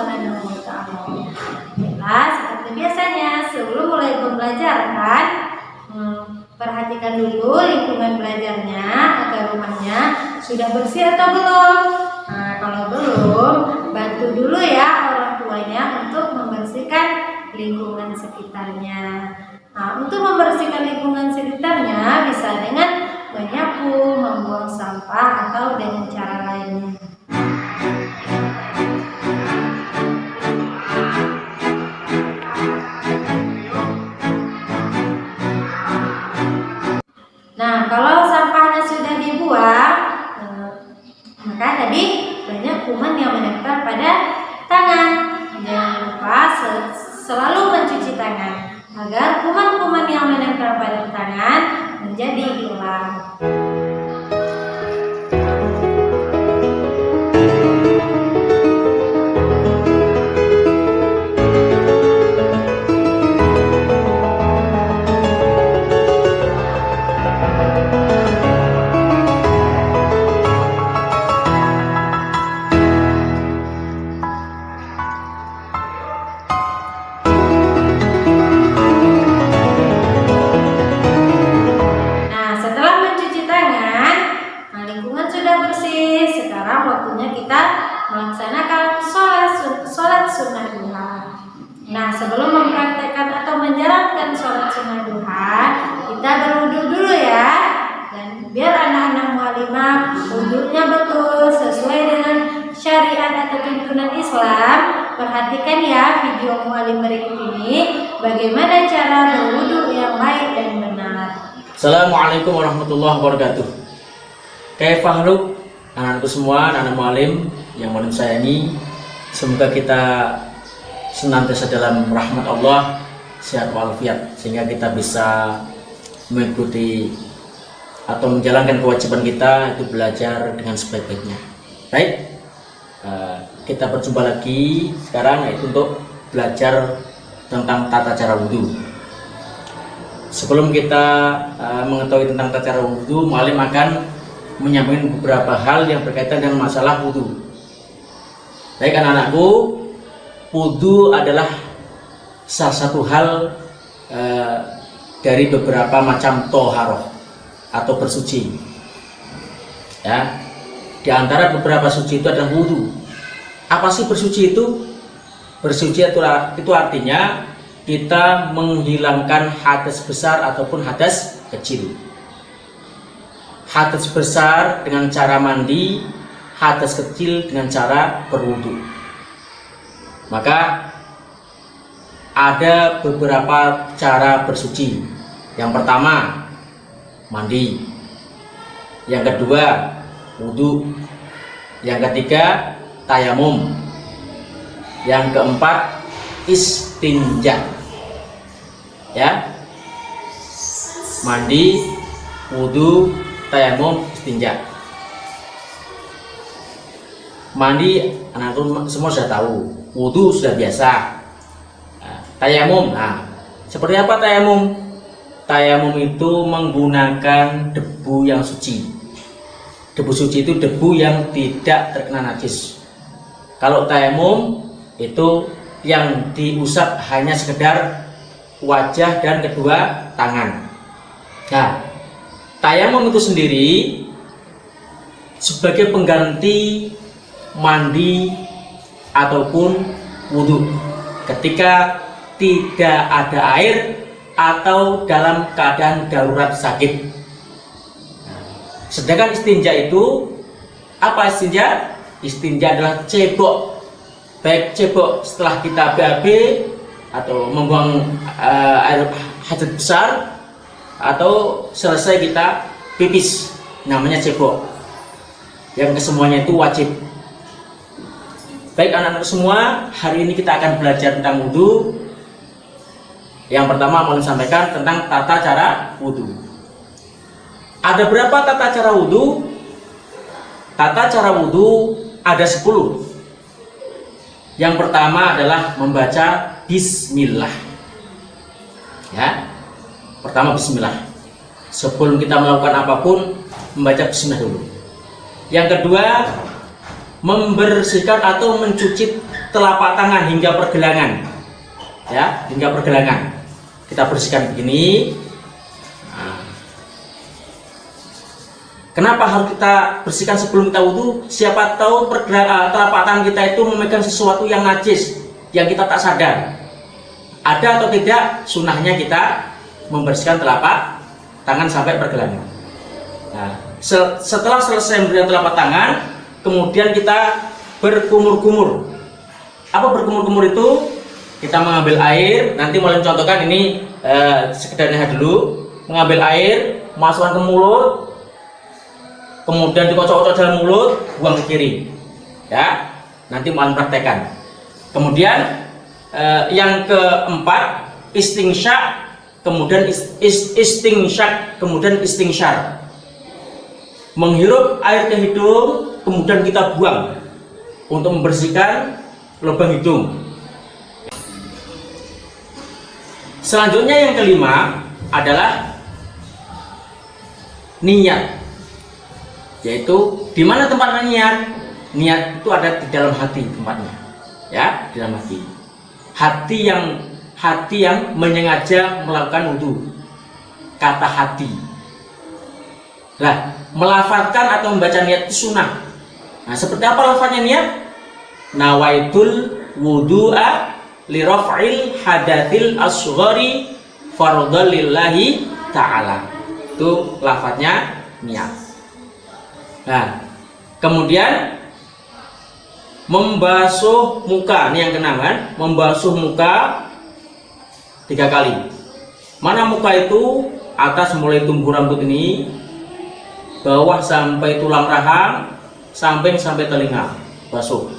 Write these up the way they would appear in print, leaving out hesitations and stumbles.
Subhanahu wa Ta'ala. Nah, seperti biasanya sebelum mulai pembelajaran, perhatikan dulu lingkungan belajarnya atau rumahnya sudah bersih atau belum. Nah, kalau belum, bantu dulu ya orang tuanya untuk membersihkan lingkungan sekitarnya. Nah, untuk membersihkan lingkungan sekitarnya bisa dengan menyapu, membuang sampah, atau dengan cara lainnya. Nah, kalau sampahnya sudah dibuang, maka tadi banyak kuman yang menempel pada tangan. Jangan lupa selalu mencuci tangan agar kuman-kuman yang menempel pada tangan menjadi hilang. Melaksanakan sholat sunnah duha. Nah, sebelum mempraktekkan atau menjalankan sholat sunnah duha, kita berwudu dulu ya. Dan biar anak-anak mu'alimah wudunya betul sesuai dengan syariat atau tuntunan Islam, perhatikan ya video mu'alim berikut ini bagaimana cara berwudu yang baik dan benar. Assalamualaikum warahmatullahi wabarakatuh. Kaifahaluk anak-anakku semua, anak-anak mu'alim yang mu'alim sayangi, semoga kita senantiasa dalam rahmat Allah, sehat walafiat, sehingga kita bisa mengikuti atau menjalankan kewajiban kita, itu belajar dengan sebaik-baiknya. Baik, kita berjumpa lagi sekarang, yaitu untuk belajar tentang tata cara wudhu. Sebelum kita mengetahui tentang tata cara wudhu, mu'alim akan menyampaikan beberapa hal yang berkaitan dengan masalah wudhu. Baik anak-anakku, wudhu adalah salah satu hal dari beberapa macam toharoh atau bersuci. Ya, di antara beberapa suci itu adalah wudhu. Apa sih bersuci itu? Bersuci itu artinya kita menghilangkan hadas besar ataupun hadas kecil. Hadas besar dengan cara mandi, hadas kecil dengan cara berwudu. Maka ada beberapa cara bersuci. Yang pertama, mandi. Yang kedua, wudu. Yang ketiga, tayamum. Yang keempat, istinja. Ya, mandi, wudu, tayamum, istinja. Mandi anak-anak semua sudah tahu, wudu sudah biasa. Tayamum, seperti apa tayamum? Tayamum itu menggunakan debu yang suci. Debu suci itu debu yang tidak terkena najis. Kalau tayamum itu yang diusap hanya sekedar wajah dan kedua tangan. Nah, tayamum itu sendiri sebagai pengganti mandi ataupun wudhu ketika tidak ada air atau dalam keadaan darurat sakit. Sedangkan istinja itu apa? Istinja? Istinja adalah cebok, baik cebok setelah kita BAB atau membuang air hajat besar atau selesai kita pipis, namanya cebok. Yang kesemuanya itu wajib. Baik anak-anak semua, hari ini kita akan belajar tentang wudhu. Yang pertama mau sampaikan tentang tata cara wudhu. Ada berapa tata cara wudhu? Tata cara wudhu ada 10. Yang pertama adalah membaca bismillah. Ya, pertama bismillah. Sebelum kita melakukan apapun, membaca bismillah dulu. Yang kedua, membersihkan atau mencuci telapak tangan hingga pergelangan, ya, hingga pergelangan. Kita bersihkan begini. Nah. Kenapa harus kita bersihkan sebelum kita wudhu? Siapa tahu telapak tangan kita itu memegang sesuatu yang najis, yang kita tak sadar. Ada atau tidak sunnahnya kita membersihkan telapak tangan sampai pergelangan. Nah, setelah selesai membersihkan telapak tangan, kemudian kita berkumur-kumur. Apa berkumur-kumur itu? Kita mengambil air, nanti mulai contohkan ini sekedar lihat dulu. Mengambil air, masukkan ke mulut, kemudian dikocok-kocok dalam mulut, buang ke kiri. Ya, nanti mau praktekkan. Kemudian yang keempat, istinsyak, kemudian istinsyak, kemudian istinsyar. Menghirup air ke hidung, kemudian kita buang untuk membersihkan lubang hidung. Selanjutnya yang kelima adalah niat, yaitu di mana tempatnya niat? Niat itu ada di dalam hati tempatnya, ya, di dalam hati. Hati yang menyengaja melakukan wudhu, kata hati. Nah, melafalkan atau membaca niat itu sunnah. Nah, seperti apa lafaznya niat? Nawaitul wudu'a li raf'il hadatsil asghari fardhan lillahi ta'ala. Itu lafaznya niat. Nah, kemudian membasuh muka, ini yang keenam kan? Membasuh muka 3 kali. Mana muka itu? Atas mulai tumbuh rambut ini, bawah sampai tulang rahang, samping sampai telinga, basuh.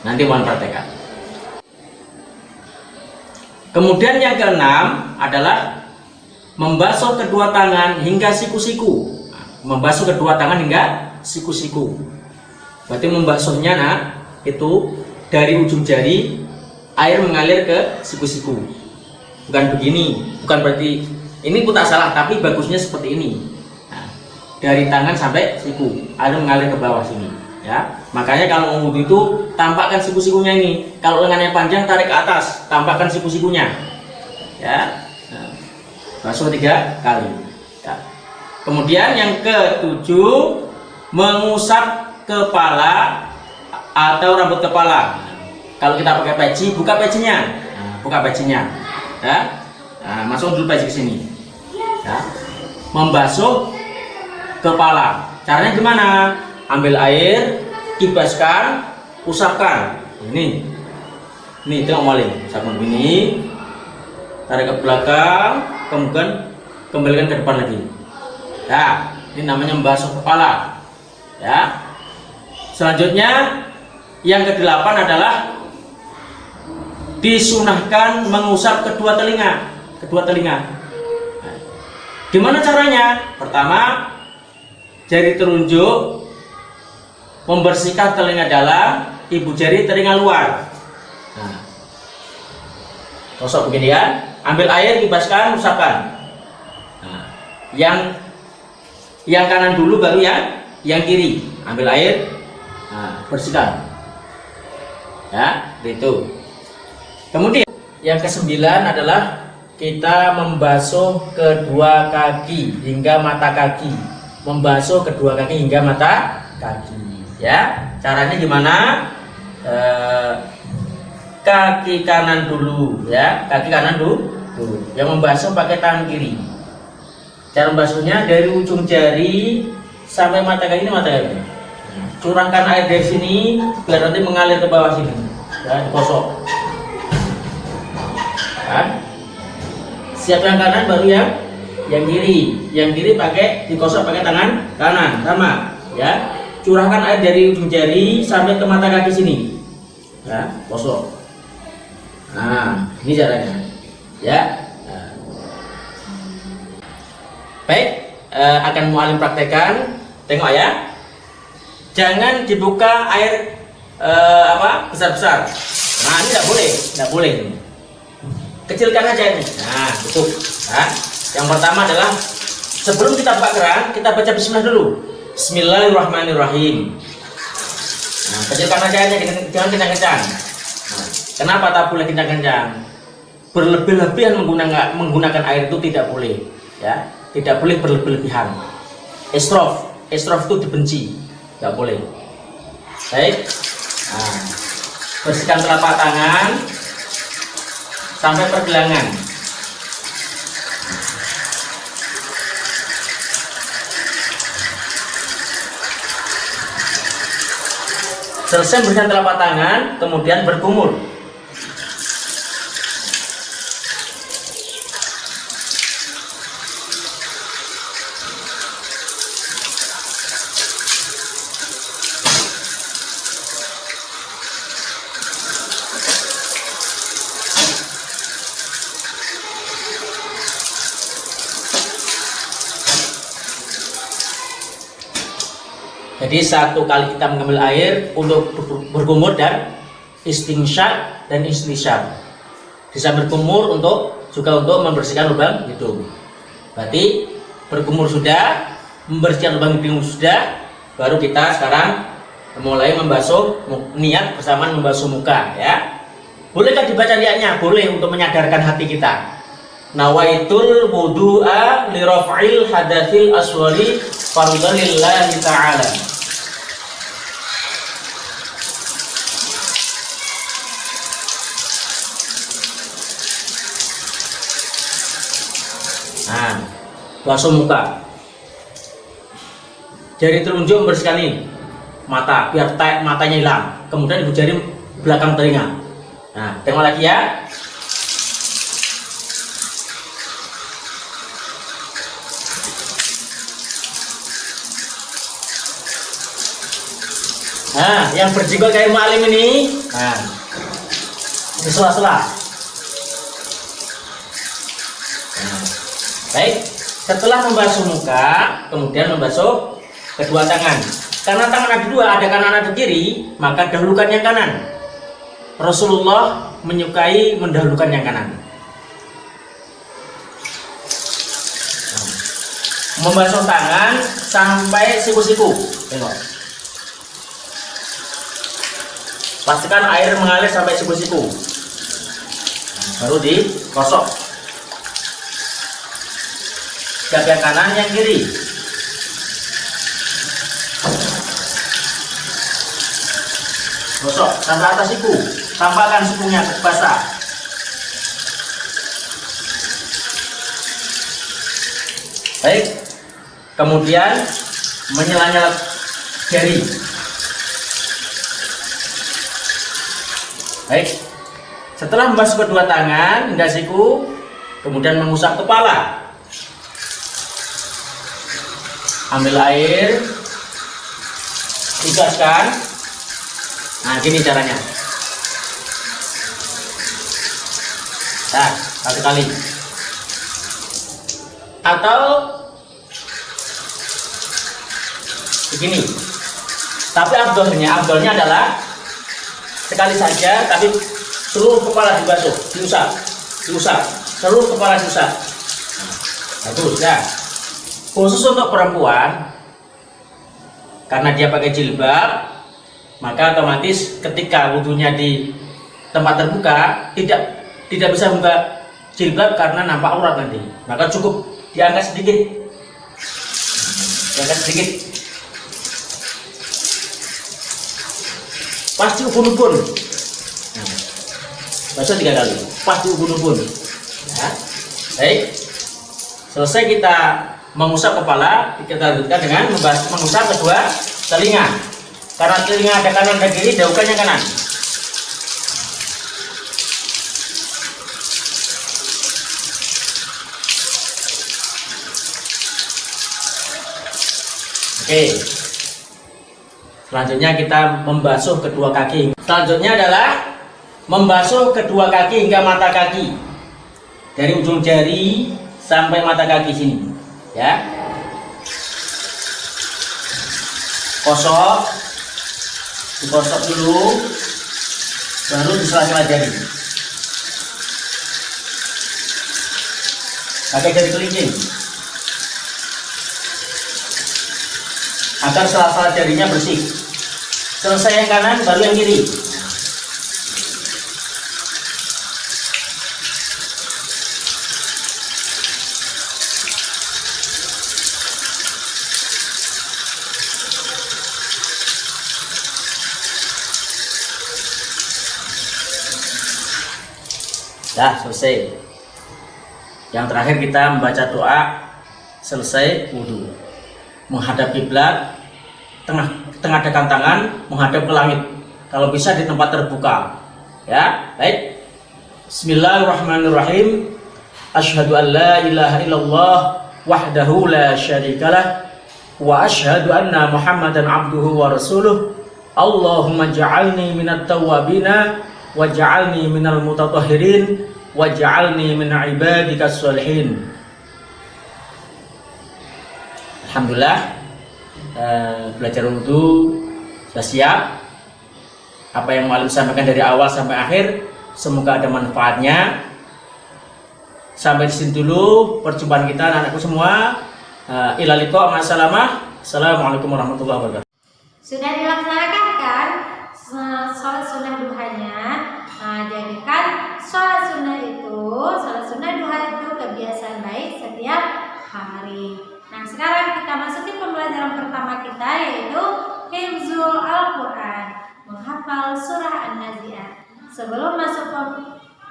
Nanti mohon praktekkan. Kemudian yang keenam adalah membasuh kedua tangan hingga siku-siku. Membasuh kedua tangan hingga siku-siku. Berarti membasuhnya, nah, itu dari ujung jari air mengalir ke siku-siku. Bukan begini, bukan berarti ini pun tak salah, tapi bagusnya seperti ini. Nah, dari tangan sampai siku, air mengalir ke bawah sini, ya. Makanya kalau wudhu itu tampakkan siku-sikunya ini. Kalau lengannya panjang, tarik ke atas, tampakkan siku-sikunya, ya. Nah, basuh 3 kali. Ya. Kemudian yang ketujuh, mengusap kepala atau rambut kepala. Kalau kita pakai peci, buka pecinya, buka pecinya, ya. Nah, masuk dulu peci ke sini, ya. Membasuh kepala. Caranya gimana? Ambil air, kibaskan, usapkan. Ini tengok maling. Usapkan begini, tarik ke belakang, kemudian kembalikan ke depan lagi. Ya, ini namanya membasuh kepala, ya. Selanjutnya yang ke-8 adalah disunahkan mengusap kedua telinga. Gimana caranya? Pertama, jari telunjuk membersihkan telinga dalam, ibu jari telinga luar. Nah, gosok begini ya. Ambil air, kibaskan, usapkan. Nah, yang kanan dulu, baru yang kiri. Ambil air, nah, bersihkan. Ya, itu. Kemudian yang ke-9 adalah kita membasuh kedua kaki hingga mata kaki. Membasuh kedua kaki hingga mata kaki. Ya, caranya gimana? Kaki kanan dulu, ya, kaki kanan dulu. Yang membasuh pakai tangan kiri. Cara membasuhnya dari ujung jari sampai mata kaki ini, mata kaki. Curahkan air dari sini biar nanti mengalir ke bawah sini. Ya, digosok. Ya. Siap yang kanan, baru yang kiri. Yang kiri pakai digosok pakai tangan kanan, sama, ya. Curahkan air dari ujung jari sampai ke mata kaki sini, ya, gosok. Nah, ini caranya, ya. Nah. Baik, akan mualim praktekan. Tengok ya, jangan dibuka air besar-besar. Nah, ini tidak boleh. Kecilkan aja ini. Nah, tutup. Nah, yang pertama adalah sebelum kita buka keran, kita baca bismillah dulu. Bismillahirrahmanirrahim. Nah, kecilkan aja airnya, jangan kencang-kencang. Nah, kenapa tak boleh kencang-kencang? Berlebih-lebihan menggunakan air itu tidak boleh, ya, tidak boleh berlebih-lebihan. Israf itu dibenci, nggak boleh. Baik, nah, bersihkan telapak tangan sampai pergelangan. Selesai bersihkan telapak tangan, kemudian berkumur. Jadi satu kali kita mengambil air untuk berkumur dan istinsyak dan istinsyaq. Bisa berkumur juga untuk membersihkan lubang hidung. Berarti berkumur sudah, membersihkan lubang hidung sudah, baru kita sekarang mulai membasuh, niat bersamaan membasuh muka, ya. Bolehkah dibaca niatnya? Boleh, untuk menyadarkan hati kita. Nawaitul wudu'a li raf'il hadatsil aswari fardhan lillahi ta'ala. Nah, basuh muka. Jari telunjuk membersihkan ini mata biar matanya hilang. Kemudian ibu jari belakang telinga. Nah, tengok lagi ya. Nah, yang berjenggot kayak Mu'alim ini, nah, di sela-sela. Nah, baik, setelah membasuh muka, kemudian membasuh kedua tangan. Karena tangan ada dua, ada kanan ada kiri, maka dahulukan yang kanan. Rasulullah menyukai mendahulukan yang kanan. Nah, membasuh tangan sampai siku-siku. Tengok. Pastikan air mengalir sampai siku-siku. Baru digosok. Siap yang kanan, yang kiri. Gosok sampai atas siku. Tampakkan sikunya basah. Baik. Kemudian menyela-nyela jari. Baik, setelah membasuh kedua tangan hingga siku, kemudian mengusap kepala. Ambil air, tigaskan. Nah, gini caranya. Nah, kali-kali. Atau begini. Tapi abdolnya adalah sekali saja, tapi seluruh kepala dibasuh, diusap, seluruh kepala diusap. Nah, bagus ya. Khusus untuk perempuan, karena dia pakai jilbab, maka otomatis ketika wudhunya di tempat terbuka tidak bisa buka jilbab karena nampak aurat nanti. Maka cukup diangkat sedikit, pasti ubun-ubun. Nah, basuh 3 kali, pasti ubun-ubun. Ya. Baik, selesai kita mengusap kepala, kita lanjutkan dengan mengusap kedua telinga. Karena telinga ada kanan dan kiri, jauhkan yang kanan. Oke. Selanjutnya kita membasuh kedua kaki. Selanjutnya adalah membasuh kedua kaki hingga mata kaki. Dari ujung jari sampai mata kaki sini. Ya. Kosok. Digosok dulu. Baru disela-sela jari. Pakai jari kelingking. Agar sela-sela jarinya bersih. Selesai yang kanan, baru yang kiri. Dah selesai. Yang terakhir kita membaca doa selesai wudhu, menghadap kiblat, tengadahkan tangan menghadap ke langit. Kalau bisa di tempat terbuka. Ya, baik. Bismillahirrahmanirrahim. Asyhadu an la ilaha illallah wahdahu la syarikalah wa asyhadu anna Muhammadan abduhu wa rasuluh. Allahumma ja'alni minat tawwabina waj'alni minal mutatahhirin waj'alni min ibadikas sholihin. Alhamdulillah, belajar wudhu sudah siap. Apa yang Mu'allim sampaikan dari awal sampai akhir semoga ada manfaatnya. Sampai di sini dulu perjumpaan kita anak-anakku semua. Ila liqa, ma'assalamah. Assalamualaikum warahmatullahi wabarakatuh. Sudah dilaksanakan kan sholat sunnah duhanya? Nah, jadikan sholat sunnah duha itu kebiasaan baik setiap hari. Nah, sekarang kita masuki pembelajaran pertama kita, yaitu hifzul Al-Quran, menghafal surah An-Nazi'at. Sebelum masuk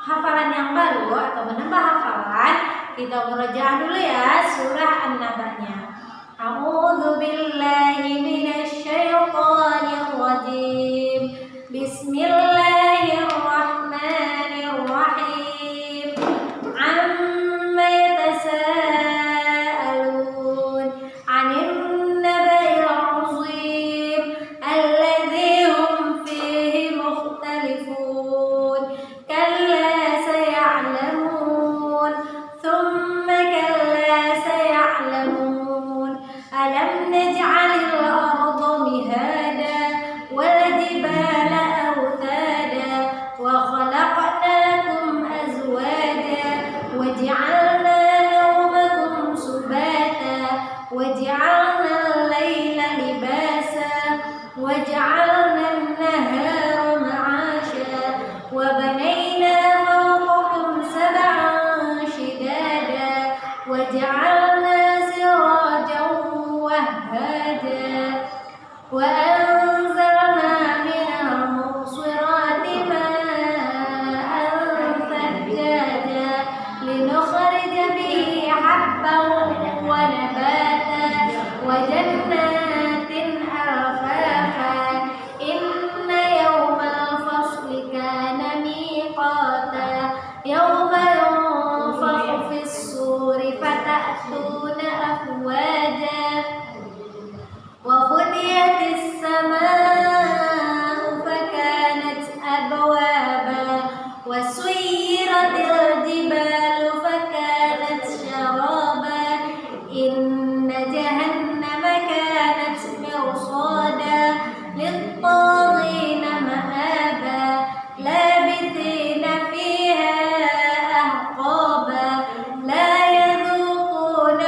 hafalan yang baru atau menambah hafalan, kita murojaah dulu ya surah An-Naba'nya. A'udzu billahi minasy syaithanir rajim. Bismillahirrahmanirrahim. Amma yatasaalun 'anil naba'il 'azim alladzi hum fihi mukhtalifun. Kalla saya'lamun, thumma kalla saya'lamun. Alam naj'alil arda mihada wal jibala awtada wa khalaqnakum azwaja waj'alna nawmakum subata waj'alna al-laila libasa waj'alna an-nahara ma'asha wa banayna fawqakum sab'an shidada waj'alna sirajan wahhaja wa anzalna minal mu'sirati ma'an thajjaja linukhrija bihi habban wa nabatan wa jannatin alfafa. Inna yawmal fasli kana miqata yawma yunfakhu fis-suri fata'tuna afwaja وفتحت السماء فكانت أبوابا وسيرت الجبال فكانت شرابا إن جهنم كانت مرصادا للطاغين مآبا لابثين فيها أحقابا لا يذوقون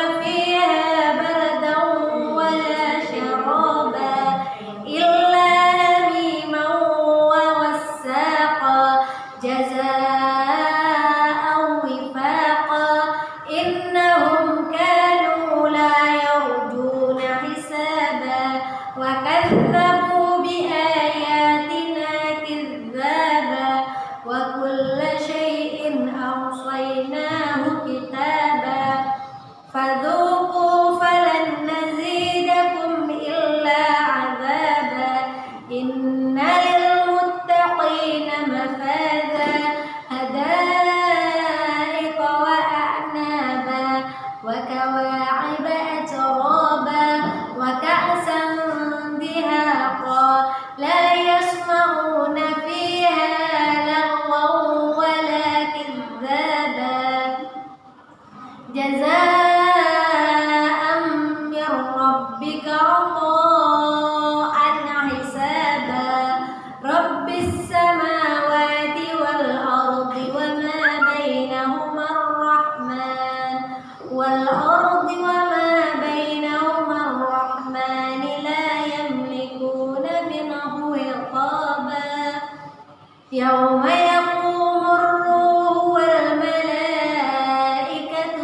يوم يقوم الروح والملائكة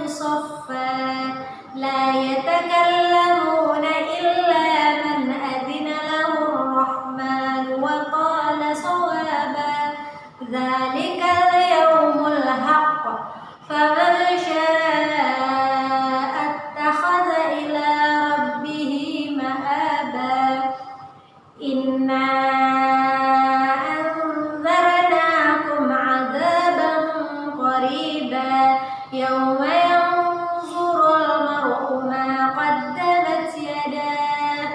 صفا لا يتكلمون إلا من أذن له الرحمن وقال صوابا ذلك اليوم الحق فمن شاء اتخذ إلى ربه مآبا إنا أنذرناكم عذابا قريبا يوم ينظر المرء ما قدمت يداه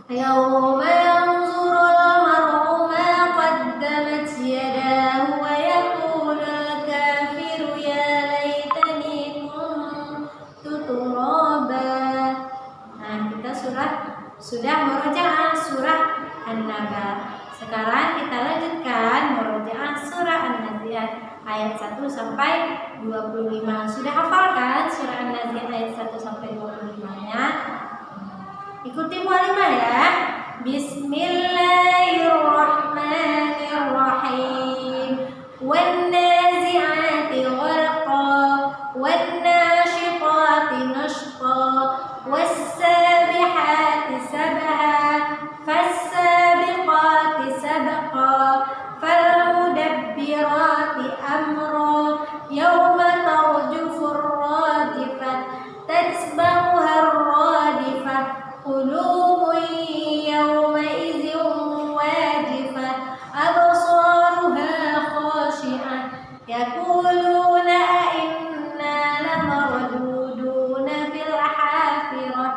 يوم ينظر المرء ما قدمت يداه ويقول الكافر يا ليتني كنت ترابا. Nah, kita sudah murojaah surah An-Naba. Sekarang kita lanjutkan murojaah surah An-Nazi'at ayat 1 sampai 25. Sudah hafal kan surah An-Nazi'at ayat 1 sampai 25-nya? Ikuti mualimah ya. Bismillahirrahmanirrahim. Wan-nazi'ati gharqa wan-nashitati nashqa was-sabihati sabha fas-sabiqati sabqa fal-mudabbirati amra yawma tarjufu ar-radifah tatba'uha ar-radifah qulubun yawma'idhin wajifah absaruha khashi'ah yaquluna a'inna lamarduduna fil hafirah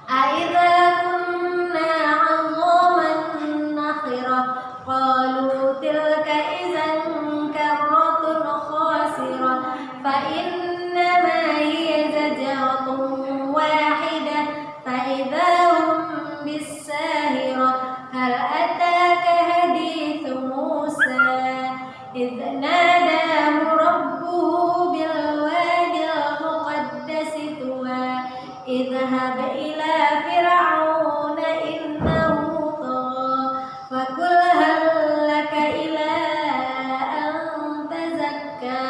a'idza kunna 'idhaman nakhirah qalu tilka idzan karratun khasirah fa innama hiya zajratun wahidah fa idza hum bis-sahirah hal ataka hadithu Musa idh nadahu rabbuhu bil wadil muqaddasi tuwa idhhab ila fir'auna innahu tagha fakul hal laka ila an tazakka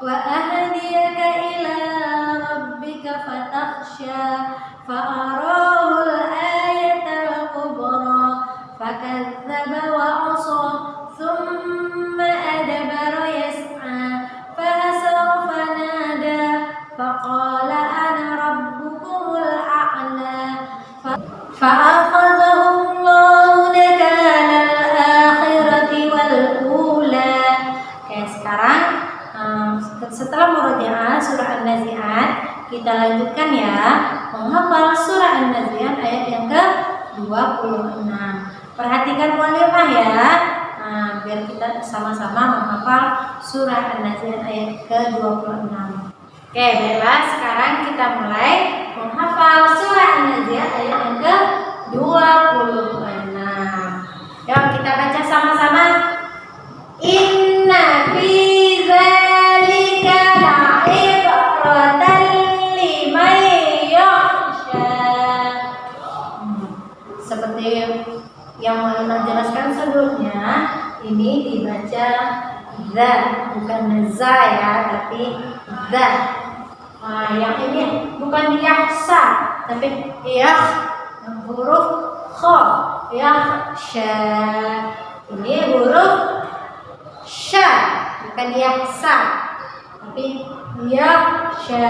wa ahdiyaka ila rabbika fatakhsha fa'arahu al-ayatal kubra fakadzdzaba wa 'asa thumma adbara yas'a fahasara fanada faqala ana rabbukumul a'la fa'akhadhahu Allahu nakala al-akhirati wal ula. Oke, sekarang setelah murojaah surah An-Nazi'at, kita lanjutkan ya menghafal surah An-Nazi'at ayat yang ke-26. Perhatikan mualimah ya. Nah, biar kita sama-sama menghafal surah An-Nazi'at ayat ke-26. Oke, baiklah, sekarang kita mulai menghafal surah An-Nazi'at ayat yang ke-26. Yuk kita baca sama-sama. Inna fi dzalika la'ibratan liman yakhsha. Seperti yang Maulana jelaskan sebelumnya, ini dibaca za, bukan za ya, tapi za. Nah, yang ini bukan yakhsa, tapi huruf kha, yakhsha. Ini huruf sya, bukan yakhsa, tapi yakhsha,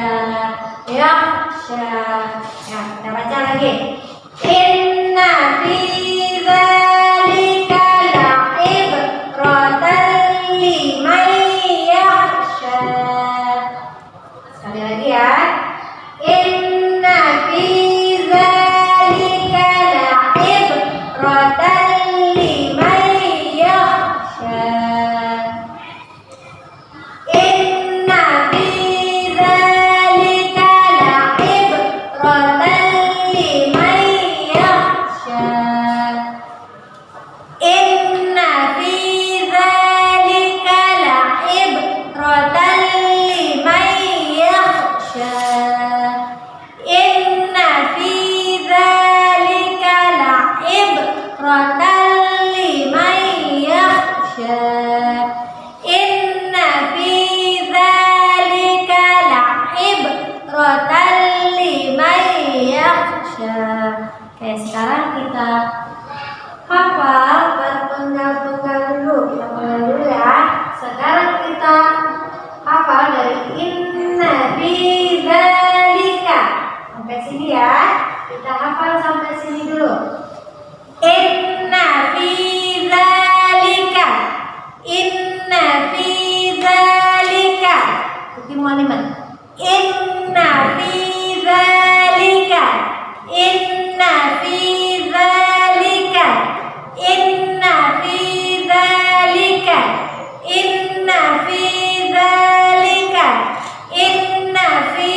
yakhsha. Ya, kita baca lagi. Inna fi dzalika la'ibratan liman yakhsha. Sekali lagi ya. Inna fi dzalika la'ibratan liman yakhsha. Inna fi dzalika la'ibratan liman yakhsha. Inna fi dzalika la'ibratan liman yakhsha. Oke, sekarang kita hafal berpenggal-penggal dulu. Kita mulai dulu ya. Sekarang kita hafal dari inna fi dzalika. Sampai sini ya. Kita hafal sampai sini dulu. Inna fi dzalika. Inna fi dzalika. Ikuti mu'allimat. Inna fi dzalika. Inna fi dzalika. Inna fi dzalika. Inna fi dzalika. Inna fi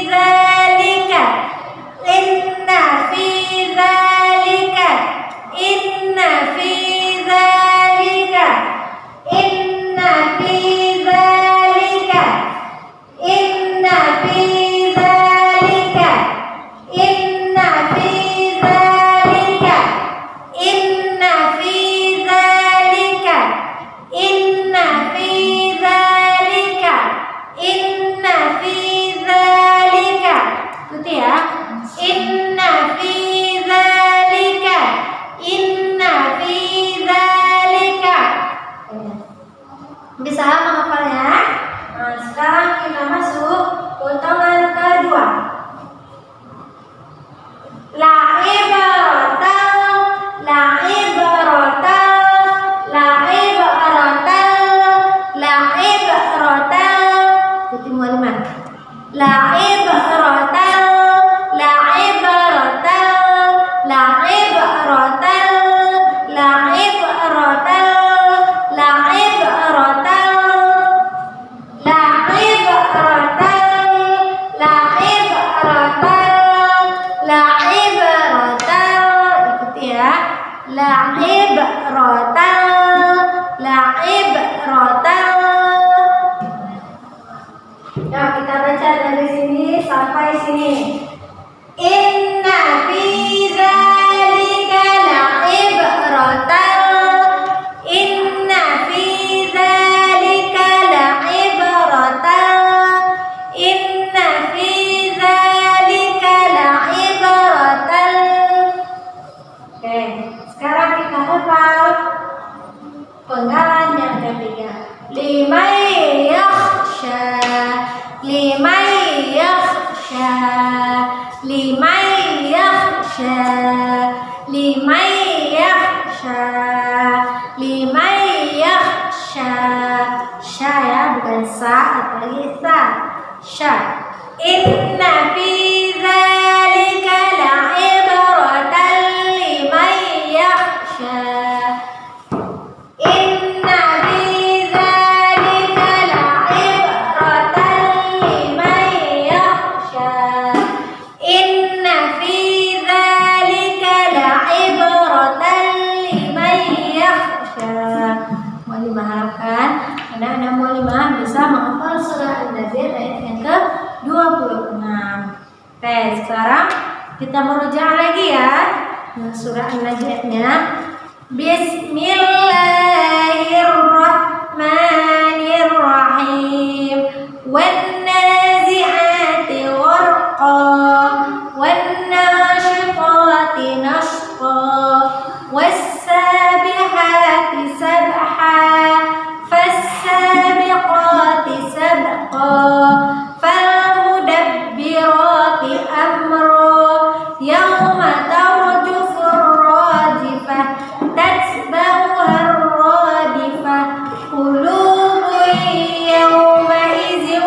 dzalika. Inna fi dzalika. Inna fi dzalika. Inna fi dzalika. Inna fi dzalika. Inna fi dzalika. Inna fi dzalika. Inna fi dzalika. Inna fi dzalika. Ikuti ya. Inna fi dzalika. Inna fi dzalika. Bisa menghafalnya? Nah, sekarang kita masuk potongan kedua. La ibaratan, la ibaratan, la ibaratan, la ibaratan. Ikuti mu'allimat. La ibaratan, la ibaratan, la ibaratan, la ibaratan, la ibaratan, la ibaratan, la ibaratan, la ibaratan. Ikuti ya. La ibaratan, la ibaratan. Ya, kita baca dari sini sampai sini. Inna fi dzalika la'ibratan. Inna fi dzalika la'ibratan. Inna fi dzalika la'ibratan. Oke, sekarang kita hafal penggalan yang ketiga. Liman yakhsha. Liman yakhsha. Liman yakhsha. Liman yakhsha. Liman yakhsha. Sya ya, bukan sa, apalagi sa. Sya. Inna fi dzalika la'ibratan liman yakhsha. Inna fi dzalika la'ibratan liman yakhsha. Inna fi dzalika la'ibratan liman yakhsha. Mu'allimah harapkan anak-anak mu'allimah bisa menghafal surah An-Nazi'at ayat yang ke-26. Oke, sekarang kita merujuk lagi ya surah An-Nazi'atnya. Bismillahirrahmanirrahim. Wan-nazi'ati gharqa. Wan-nashitati nashqa. Was-sabihati sabha. Fas-sabiqati sabqa. Fal-mudabbirati amra. Yawma tarjufu ar-rajifah. Tatba'uha ar-radifah. Qulubun yawma'izin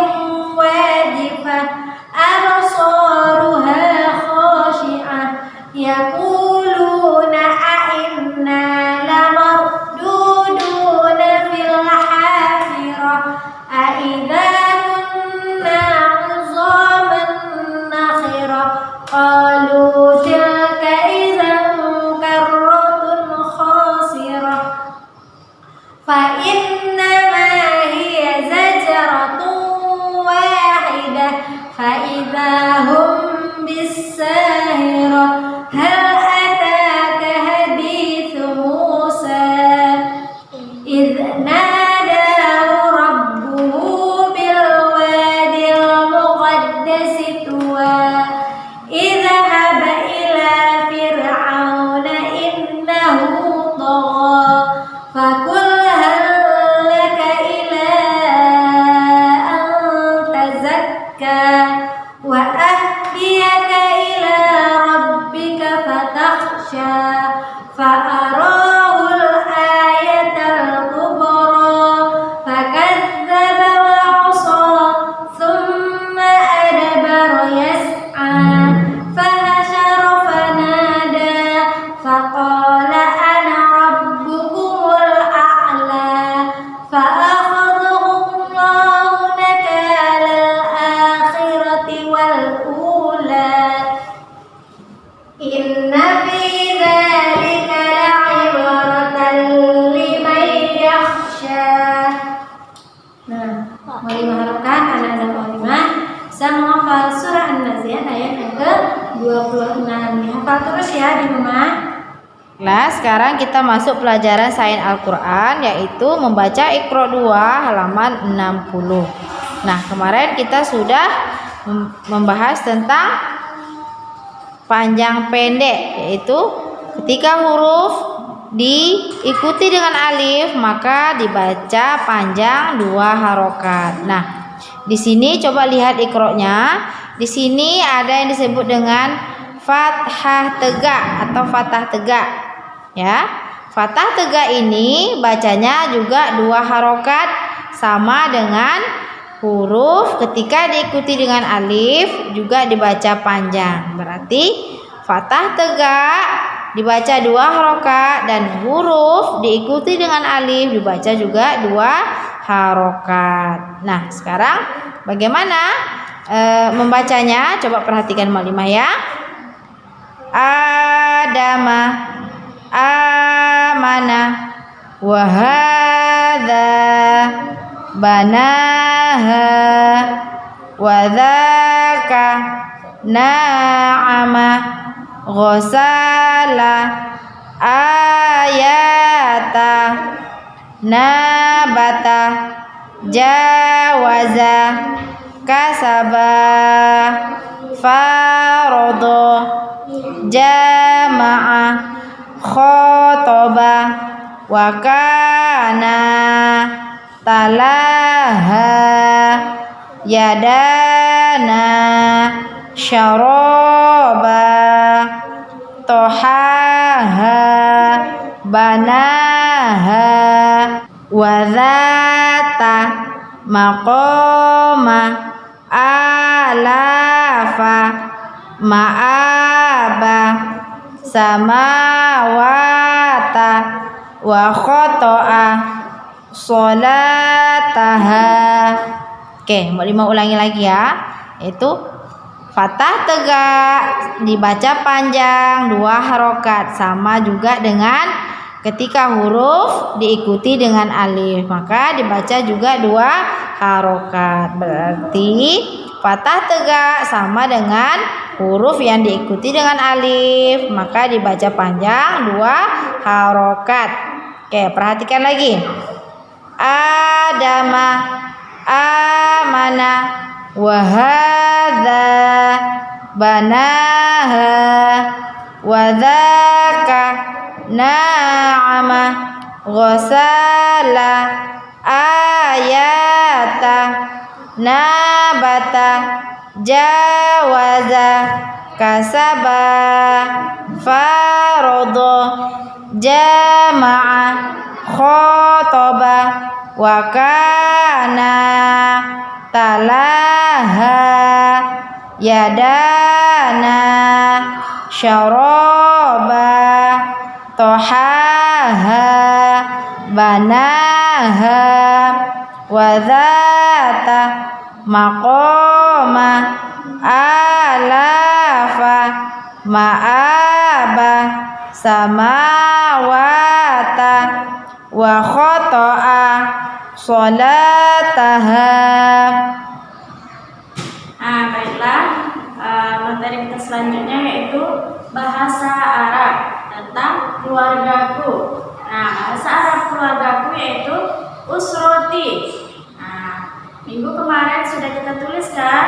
wajifah. Absaruha khashi'ah. Yaquluna a'inna lamarduduna fil hafirah. A'idha kunna 'idhaman nakhirah. Qalu tilka idzan karratun khasirah. Fa innama hiya zajratun wahidah. Fa idahum bis-sahirah. Hal ataka hadithu Musa إذ ناداه ربه بالوادي المقدس طوى اذهب إلى فرعون إنه طغى فقل هل لك إلى أن تزكى وأهديك إلى ربك فتخشى فأراه الآية الكبرى فكذب وعصى ثم أدبر يسعى فحشر فنادى فقال أنا ربكم الأعلى فأخذه الله نكال الآخرة والأولى إن في ذلك لعبرة لمن يخشى. Nah, Mualimah harapkan anak-anak Mualimah bisa menghafal surah An-Nazi'at ayat yang ke-26. Hafal terus ya di rumah. Nah, sekarang kita masuk pelajaran sains Al-Quran, yaitu membaca Iqra 2 halaman 60. Nah, kemarin kita sudah membahas tentang panjang pendek, yaitu ketika huruf diikuti dengan alif maka dibaca panjang 2 harokat. Nah, di sini coba lihat Iqra-nya. Di sini ada yang disebut dengan fathah tegak atau fathah tegak. Ya, fathah tegak ini bacanya juga 2 harokat sama dengan huruf ketika diikuti dengan alif juga dibaca panjang. Berarti fathah tegak dibaca 2 harokat dan huruf diikuti dengan alif dibaca juga 2 harokat. Nah, sekarang bagaimana membacanya? Coba perhatikan Mualimah ya. Adama, amana, wahadha, banaha, wadhaka, na'ama, ghasala, ayata, nabata, jawaza, kasaba, farodo, jama'a, khotoba, wakana, talaha, yadana, syaroba, tohaha, banaha, wadhata, maqoma, alafa, ma'aba, samawata, wa khoto'a, solataha. Oke, Mualimah ulangi lagi ya. Itu fathah tegak dibaca panjang 2 harokat sama juga dengan ketika huruf diikuti dengan alif maka dibaca juga 2 harokat. Berarti fathah tegak sama dengan huruf yang diikuti dengan alif maka dibaca panjang 2 harokat. Oke, perhatikan lagi. Adama, amana, wahadha, banaha, wadhaka, na'ama, ghasala, ayata, nabata, jawaza, kasaba, farodo, jama'a, khotoba, wakana, talaha, yadana, syaroba, tohaha, banaha, wadhata, maqoma, alafa, ma'aba, samawata, wa khoto'a, solataha. Baiklah, materi kita selanjutnya yaitu bahasa Arab tentang keluargaku. Nah, bahasa Arab keluargaku yaitu kemarin sudah kita tuliskan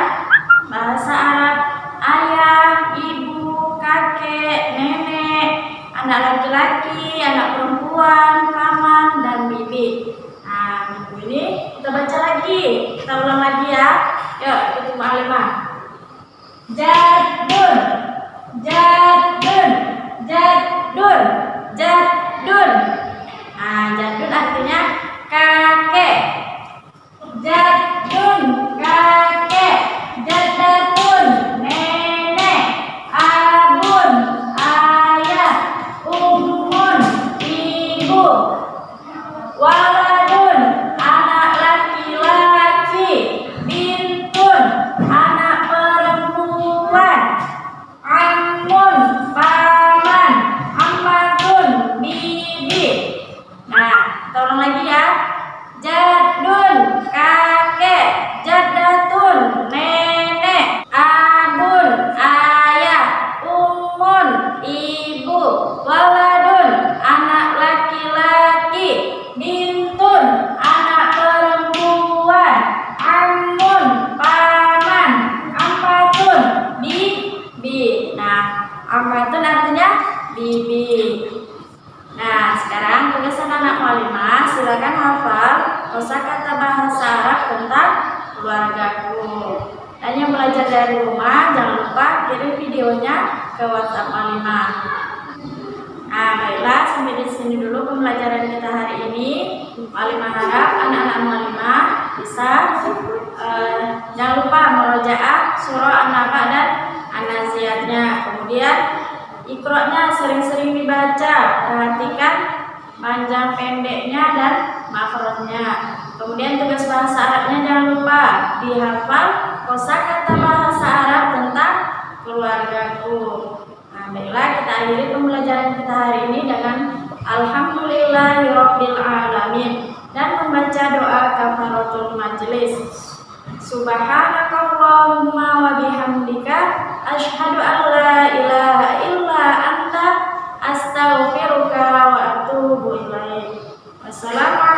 bahasa Arab ayah, ibu, kakek, nenek, anak laki-liki, anak perempuan, paman, dan bibi. Nah, minggu ini kita baca lagi, kita ulang lagi ya. Yuk, ikuti Mu'allimah. Jaddun, jaddun, jaddun, jaddun. Nah, jaddun artinya kakek. Jaddun, kakek. Jaddatun, nenek. Abun, ayah. Ummun, ibu. Waladun, anak laki-laki. Bintun, anak perempuan. Ammun, paman. Ammatun, bibi. Nah, kita ulang lagi ya. Jaddun, kakek. Jaddatun, nenek. Abun, ayah. Ummun, ibu. Waladun, anak laki-laki. Bintun, anak perempuan. Ammun, paman. Ammatun, bibi. Nah, ammatun artinya bibi. Nah, sekarang tulisan anak Mu'allimah, silakan hafal kosakata bahasa Arab tentang keluargaku. Dan yang belajar dari rumah, jangan lupa kirim videonya ke WhatsApp Mu'allimah. Nah, baiklah, sampai di sini dulu pembelajaran kita hari ini. Mu'allimah harap anak-anak Mu'allimah bisa jangan lupa murojaah surah An-Naba dan An-Naziatnya. Kemudian Iqra-nya sering-sering dibaca, perhatikan panjang pendeknya dan makhrajnya. Kemudian tugas bahasa Arabnya jangan lupa dihafal kosakata bahasa Arab tentang keluargaku. Nah, baiklah, kita akhiri pembelajaran kita hari ini dengan Alhamdulillahirabbil alamin dan membaca doa kafaratul majlis. Subhanakallahumma wa bihamdika asyhadu an la ilaha illa anta astaghfiruka wa atubu ilaik. Wassalamualaikum